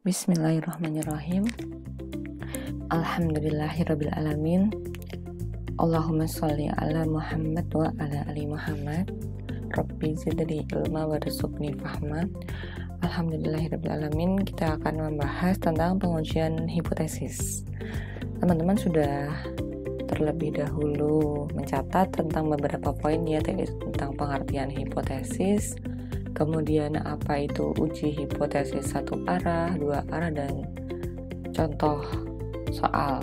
Bismillahirrahmanirrahim. Alhamdulillahirabbil alamin. Allahumma sholli ala Muhammad wa ala ali Muhammad. Rabbi zidni ilma warzuqni fahma. Alhamdulillahirabbil alamin. Kita akan membahas tentang pengujian hipotesis. Teman-teman sudah terlebih dahulu mencatat tentang beberapa poin yaitu tentang pengertian hipotesis, kemudian apa itu uji hipotesis satu arah, dua arah, dan contoh soal.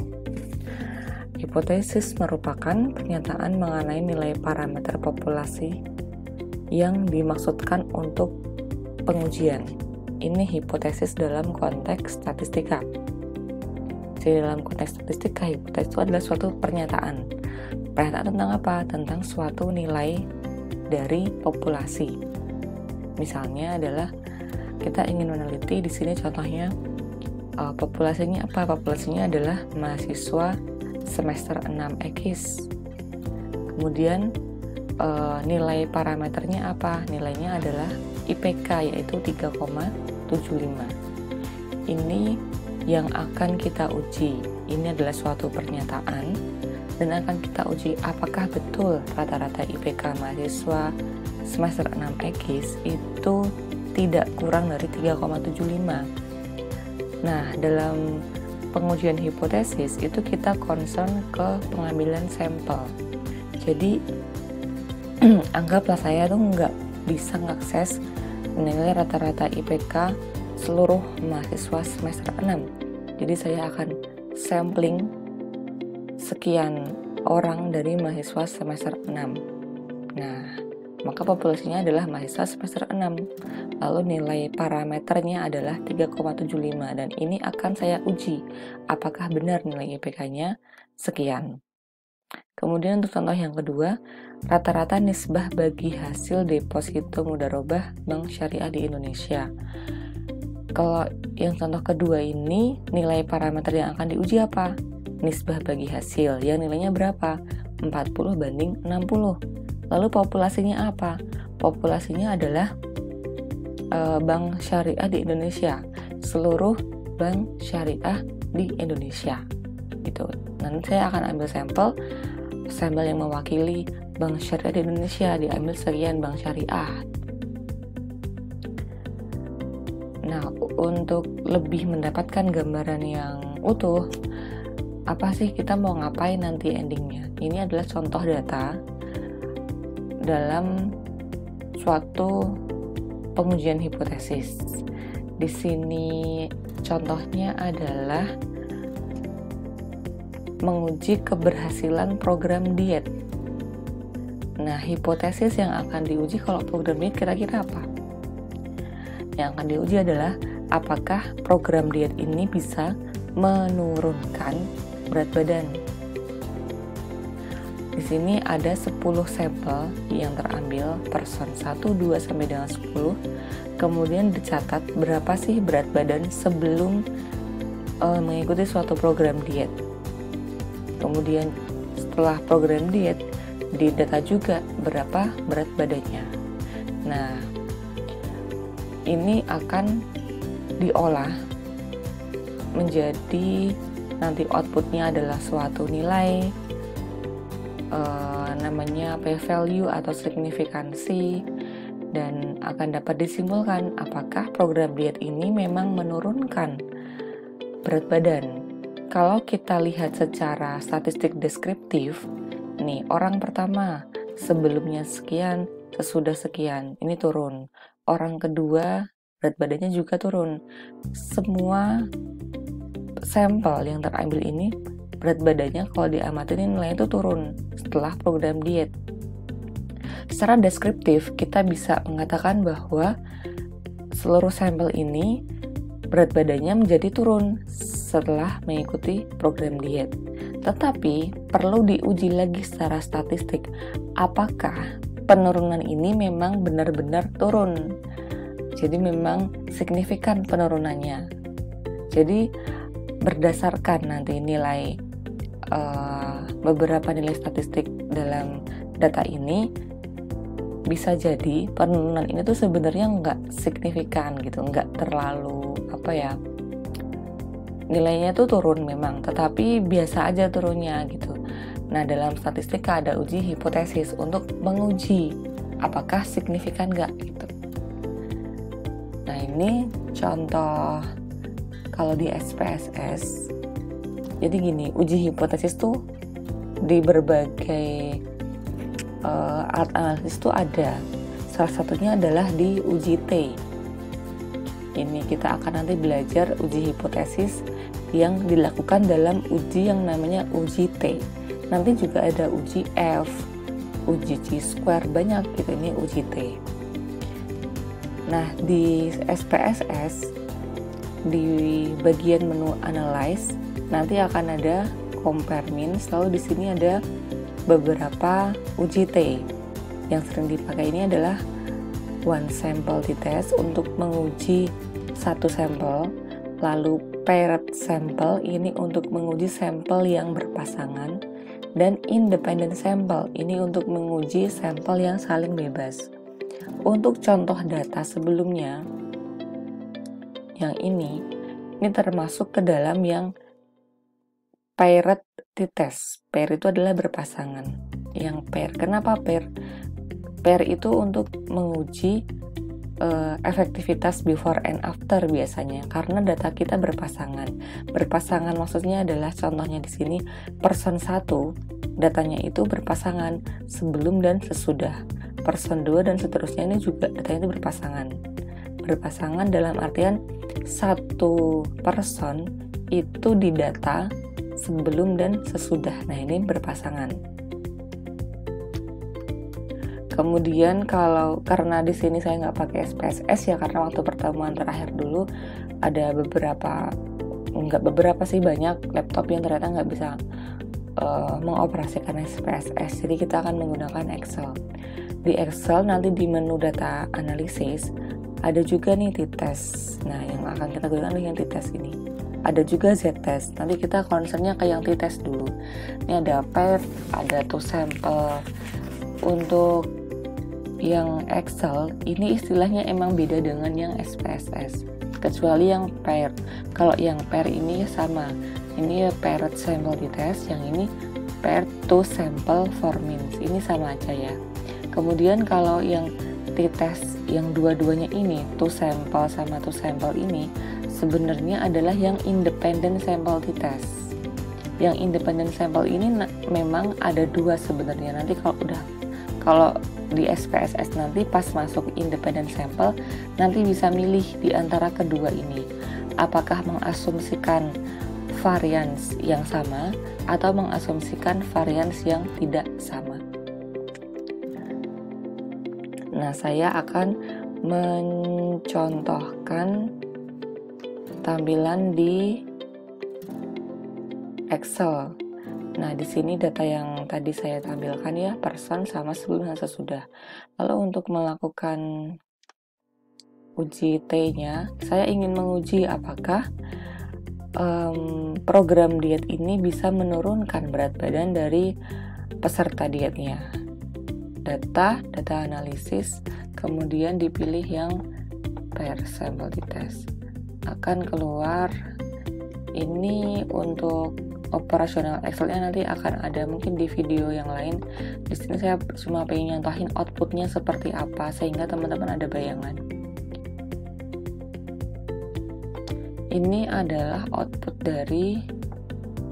Hipotesis merupakan pernyataan mengenai nilai parameter populasi yang dimaksudkan untuk pengujian. Ini hipotesis dalam konteks statistika. Jadi dalam konteks statistika, hipotesis itu adalah suatu pernyataan. Pernyataan tentang apa? Tentang suatu nilai dari populasi. Misalnya adalah kita ingin meneliti di sini contohnya populasinya apa? Populasinya adalah mahasiswa semester 6 ekis. Kemudian nilai parameternya apa? Nilainya adalah IPK yaitu 3,75. Ini yang akan kita uji. Ini adalah suatu pernyataan dan akan kita uji apakah betul rata-rata IPK mahasiswa semester 6 ekis itu tidak kurang dari 3,75. Nah, dalam pengujian hipotesis itu kita concern ke pengambilan sampel. Jadi anggaplah saya tuh nggak bisa mengakses nilai rata-rata IPK seluruh mahasiswa semester 6. Jadi saya akan sampling sekian orang dari mahasiswa semester 6. Nah, maka populasinya adalah mahasiswa semester 6. Lalu nilai parameternya adalah 3,75 dan ini akan saya uji apakah benar nilai IPK-nya sekian. Kemudian untuk contoh yang kedua, rata-rata nisbah bagi hasil deposito mudharabah Bank Syariah di Indonesia. Kalau yang contoh kedua ini, nilai parameter yang akan diuji apa? Nisbah bagi hasil, yang nilainya berapa? 40 banding 60. Lalu populasinya apa? Populasinya adalah bank syariah di Indonesia, seluruh bank syariah di Indonesia. Gitu. Nanti saya akan ambil sampel yang mewakili bank syariah di Indonesia, diambil sekian bank syariah. Nah, untuk lebih mendapatkan gambaran yang utuh, apa sih kita mau ngapain nanti endingnya? Ini adalah contoh data dalam suatu pengujian hipotesis. Di sini contohnya adalah menguji keberhasilan program diet. Nah, hipotesis yang akan diuji kalau program diet kira-kira apa? Yang akan diuji adalah apakah program diet ini bisa menurunkan berat badan. Di sini ada 10 sampel yang terambil person 1, 2 sampai dengan 10. Kemudian dicatat berapa sih berat badan sebelum mengikuti suatu program diet. Kemudian setelah program diet didata juga berapa berat badannya. Nah, ini akan diolah menjadi nanti outputnya adalah suatu nilai namanya p-value atau signifikansi, dan akan dapat disimpulkan apakah program diet ini memang menurunkan berat badan. Kalau kita lihat secara statistik deskriptif, nih orang pertama sebelumnya sekian, sesudah sekian, ini turun. Orang kedua berat badannya juga turun. Semua sampel yang terambil ini berat badannya kalau diamatin nilainya itu turun setelah program diet. Secara deskriptif kita bisa mengatakan bahwa seluruh sampel ini berat badannya menjadi turun setelah mengikuti program diet. Tetapi perlu diuji lagi secara statistik apakah penurunan ini memang benar-benar turun. Jadi memang signifikan penurunannya. Jadi berdasarkan nanti nilai beberapa nilai statistik dalam data ini, bisa jadi penurunan ini tuh sebenarnya nggak signifikan gitu, nggak terlalu nilainya tuh turun memang, tetapi biasa aja turunnya gitu. Nah, dalam statistika ada uji hipotesis untuk menguji apakah signifikan nggak gitu. Nah, ini contoh kalau di SPSS. Jadi gini, uji hipotesis tuh di berbagai alat analisis tuh ada. Salah satunya adalah di uji T. Ini kita akan nanti belajar uji hipotesis yang dilakukan dalam uji yang namanya uji T. Nanti juga ada uji F, uji Chi-square, banyak gitu, ini uji T. Nah, di SPSS di bagian menu analyze nanti akan ada compare means, lalu di sini ada beberapa uji T. Yang sering dipakai ini adalah one sample t-test untuk menguji satu sampel, lalu paired sample ini untuk menguji sampel yang berpasangan, dan independent sample ini untuk menguji sampel yang saling bebas. Untuk contoh data sebelumnya, yang ini termasuk ke dalam yang paired t-test. Pair itu adalah berpasangan. Yang pair, kenapa pair? Pair itu untuk menguji efektivitas before and after biasanya, karena data kita berpasangan. Berpasangan maksudnya adalah contohnya di sini person 1 datanya itu berpasangan sebelum dan sesudah. Person 2 dan seterusnya ini juga datanya itu berpasangan. Berpasangan dalam artian satu person itu didata sebelum dan sesudah. Nah, ini berpasangan. Kemudian karena di sini saya nggak pakai SPSS ya, karena waktu pertemuan terakhir dulu ada banyak laptop yang ternyata nggak bisa mengoperasikan SPSS. Jadi kita akan menggunakan Excel. Di Excel nanti di menu data analisis ada juga nih t-test. Nah, yang akan kita gunakan yang t-test ini. Ada juga z-test. Nanti kita concernnya ke yang t-test dulu. Ini ada pair, ada two sample. Untuk yang Excel ini istilahnya emang beda dengan yang SPSS, kecuali yang pair. Kalau yang pair ini sama, ini paired sample t-test, yang ini paired two sample for means, ini sama aja ya. Kemudian kalau yang t-test yang dua-duanya ini two sample sama two sample ini sebenarnya adalah yang independent sample t-test. Yang independent sample ini memang ada dua sebenarnya. Nanti kalau di SPSS nanti pas masuk independent sample nanti bisa milih di antara kedua ini, apakah mengasumsikan varians yang sama atau mengasumsikan varians yang tidak sama. Nah, saya akan mencontohkan tampilan di Excel. Nah, di sini data yang tadi saya tampilkan ya, person sama sebelum dan sesudah. Lalu untuk melakukan uji T-nya, saya ingin menguji apakah program diet ini bisa menurunkan berat badan dari peserta dietnya. Data analisis, kemudian dipilih yang pair sample t-test. Akan keluar ini untuk operasional Excel-nya nanti akan ada mungkin di video yang lain. Di sini saya cuma pengen nyontohin outputnya seperti apa sehingga teman-teman ada bayangan. Ini adalah output dari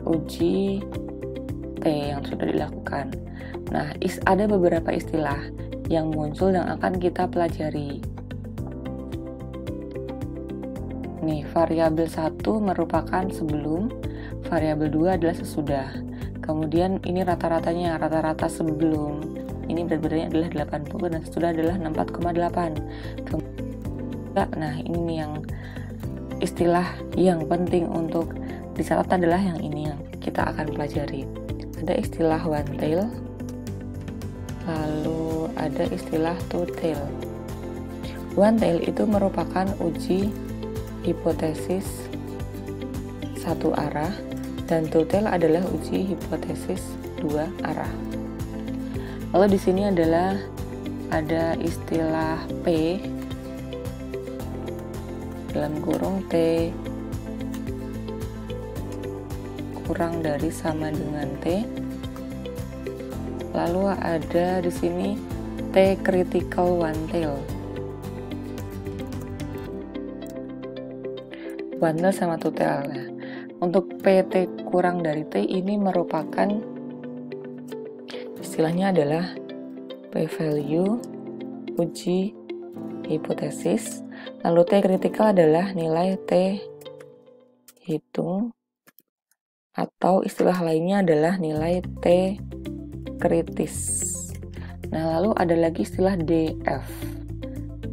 uji T yang sudah dilakukan. Nah, ada beberapa istilah yang muncul yang akan kita pelajari. Nih, variabel 1 merupakan sebelum, variabel 2 adalah sesudah. Kemudian ini rata-ratanya, rata-rata sebelum ini berat badannya adalah 80 dan sesudah adalah 64,8. Nah, ini yang istilah yang penting untuk dicatat adalah yang ini yang kita akan pelajari. Ada istilah one tail, lalu ada istilah two tail. One tail itu merupakan uji hipotesis satu arah, dan two tail adalah uji hipotesis dua arah. Lalu di sini ada istilah P dalam kurung T kurang dari sama dengan T. Lalu ada di sini T critical one tail. One tail sama two tail. Nah, untuk PT kurang dari T ini merupakan istilahnya adalah p-value uji hipotesis. Lalu T critical adalah nilai T hitung, atau istilah lainnya adalah nilai T kritis. Nah, lalu ada lagi istilah DF.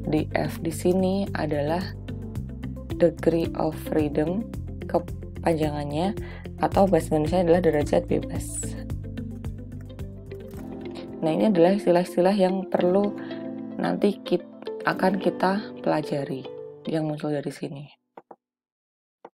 DF di sini adalah degree of freedom, kepanjangannya, atau bahasa Indonesia adalah derajat bebas. Nah, ini adalah istilah-istilah yang perlu nanti akan kita pelajari yang muncul dari sini.